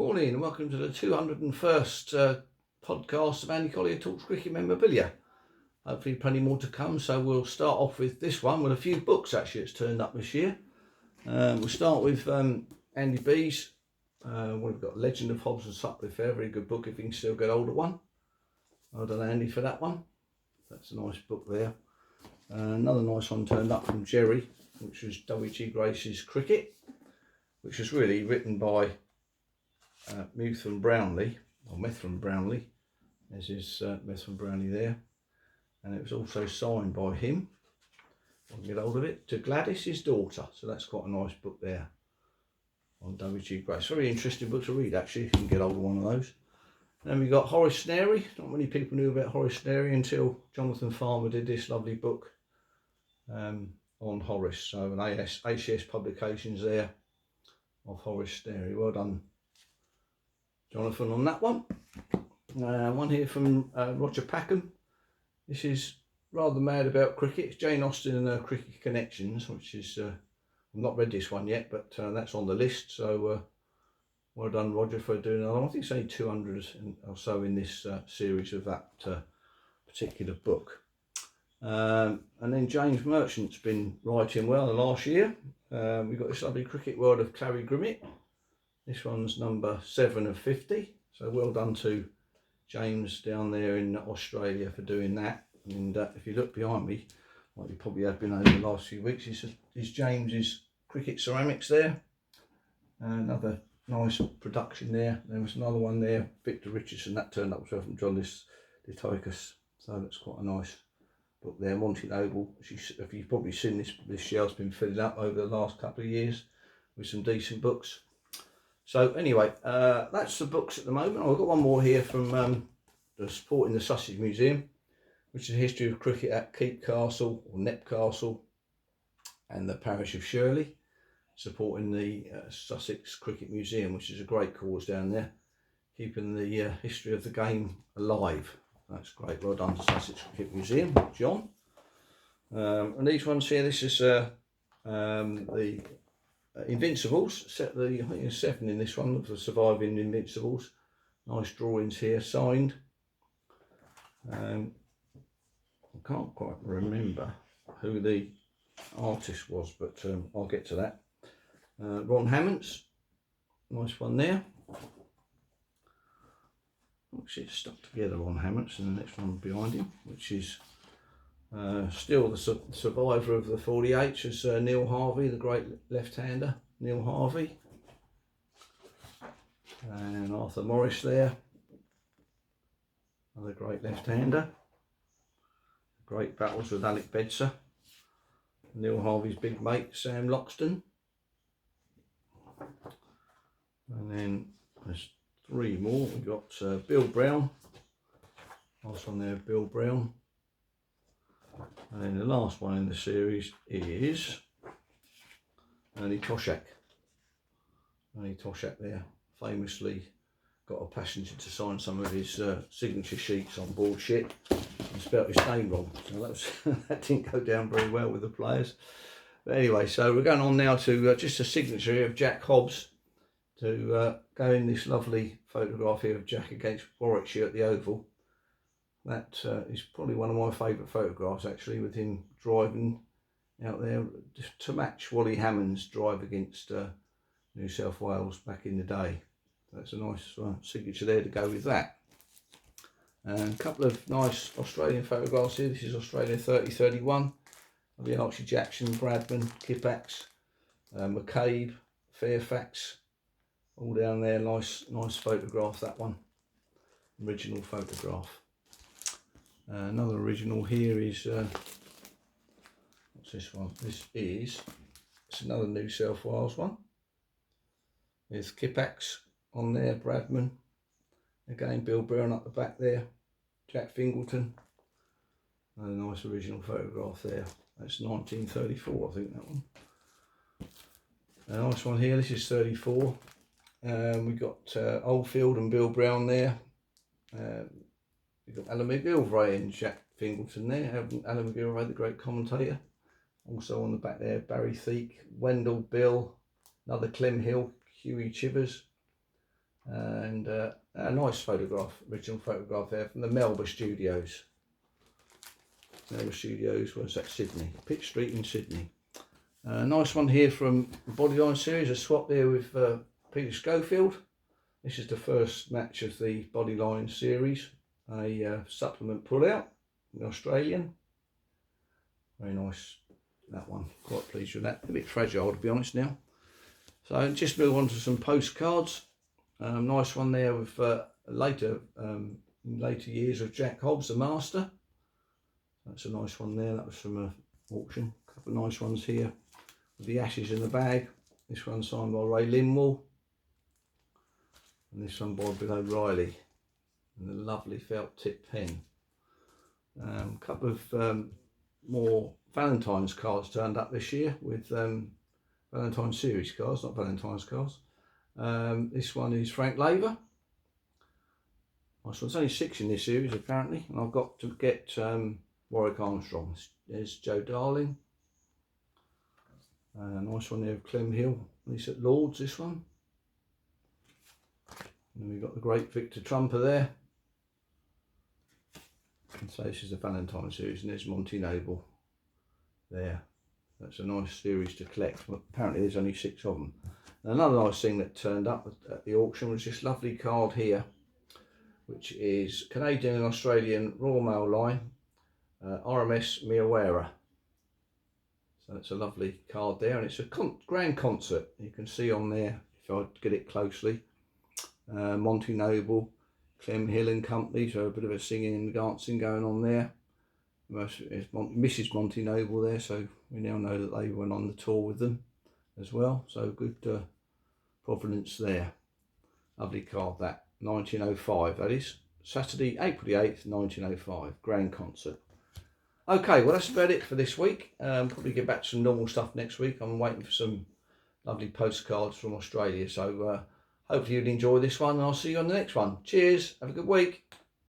morning and welcome to the 201st podcast of Andy Collier-talks cricket memorabilia. Hopefully plenty more to come, so we'll start off with this one with a few books actually that's turned up this year. We'll start with Andy B's. We've got Legend of Hobbs and Sutcliffe there, very good book if you can still get hold of one. Well done Andy for that one. That's a nice book there. Another nice one turned up from Jerry, which was W.G. Grace's Cricket, which was really written by Methven Brownlee, or Methven Brownlee, there's his Methven Brownlee there, and it was also signed by him, if I can get hold of it, to Gladys, his daughter. So that's quite a nice book there on W.G. Grace. Very interesting book to read actually, if you can get hold of one of those. Then we got Horace Snary. Not many people knew about Horace Snary until Jonathan Farmer did this lovely book on Horace. So an ACS publications there of Horace Snary. Well done Jonathan on that one. One here from Roger Packham. This is rather mad about cricket. It's Jane Austen and her cricket connections, which is I've not read this one yet, but that's on the list. So well done Roger for doing another one. I think it's only 200 or so in this series of that particular book. And then James Merchant's been writing well the last year. We've got this lovely Cricket World of Clary Grimmett. This one's number 7 of 50. So well done to James down there in Australia for doing that. And if you look behind me, like you probably have been over the last few weeks, is James's cricket ceramics there. Another nice production there. There was another one there, Victor Richardson, that turned up from John Lithicus. So that's quite a nice book there. Monty Noble, if you've probably seen this shelf's been filling up over the last couple of years with some decent books. So anyway, that's the books at the moment. I've got one more here from supporting the Sussex Museum, which is a history of cricket at Keep Castle or Nep Castle and the parish of Shirley, supporting the Sussex Cricket Museum, which is a great cause down there, keeping the history of the game alive. That's great. Well done to Sussex Cricket Museum, John. And these ones here, this is the Invincibles. I think there's 7 in this one of the surviving Invincibles. Nice drawings here, signed. I can't quite remember who the artist was, but I'll get to that. Ron Hammonds, nice one there. Actually, it's stuck together on Hammonds, and the next one behind him, which is still the survivor of the 48, is Neil Harvey, the great left-hander, Neil Harvey. And Arthur Morris there, another great left-hander. Great battles with Alec Bedser. Neil Harvey's big mate, Sam Loxton. And then there's 3 more. We've got Bill Brown. Nice one there, Bill Brown. And then the last one in the series is Ernie Toshak. Ernie Toshak there, famously got a passenger to sign some of his signature sheets on board ship and spelt his name wrong. So that didn't go down very well with the players. But anyway, so we're going on now to just a signature of Jack Hobbs to go in this lovely photograph here of Jack against Warwickshire at the Oval. That is probably one of my favourite photographs actually, with him driving out there just to match Wally Hammond's drive against New South Wales back in the day. That's a nice signature there to go with that. And a couple of nice Australian photographs here. This is Australia 30-31. The Archie Jackson, Bradman, Kippax, McCabe, Fairfax, all down there. Nice photograph, that one. Original photograph. Another original here is what's this one? It's another New South Wales one. There's Kippax on there, Bradman. Again, Bill Brown up the back there. Jack Fingleton. A nice original photograph there. That's 1934, I think, that one. A nice one here. This is 34. We've got Oldfield and Bill Brown there. We've got Alan McGilvray and Jack Fingleton there. Alan McGilvray, the great commentator. Also on the back there, Barry Theek, Wendell, Bill, another Clem Hill, Huey Chivers, and a nice photograph, original photograph there from the Melbourne Studios. Melbourne Studios, where's that? Sydney, Pitt Street in Sydney. Nice one here from the Bodyline series, a swap there with Peter Schofield. This is the first match of the Bodyline series, a supplement pull-out, the Australian. Very nice, that one, quite pleased with that. A bit fragile to be honest now. So just move on to some postcards. Nice one there with later years of Jack Hobbs, the Master. That's a nice one there, that was from an auction. A couple of nice ones here with the Ashes in the Bag. This one signed by Ray Linwall. And this one by Bill O'Reilly. And the lovely felt tip pen. A couple of more Valentine's cards turned up this year with Valentine's series cards, not Valentine's cards. This one is Frank Laver. Nice one. There's only 6 in this series apparently, and I've got to get Warwick Armstrong. There's Joe Darling. Nice one there of Clem Hill. This at Lord's, this one. And we've got the great Victor Trumper there. And so this is the Valentine series, and there's Monty Noble there. That's a nice series to collect. But apparently there's only 6 of them. And another nice thing that turned up at the auction was this lovely card here, which is Canadian and Australian Royal Mail line, RMS Miawara. So it's a lovely card there, and it's a grand concert. You can see on there, if I get it closely, Monty Noble, Clem Hill and company, so a bit of a singing and dancing going on there. Mrs. Monty Noble there, so we now know that they went on the tour with them as well. So good provenance there. Lovely card that, 1905 that is. Saturday, April the 8th, 1905, grand concert. Okay, well that's about it for this week. Probably get back to some normal stuff next week. I'm waiting for some lovely postcards from Australia, so hopefully you'll enjoy this one, and I'll see you on the next one. Cheers, have a good week.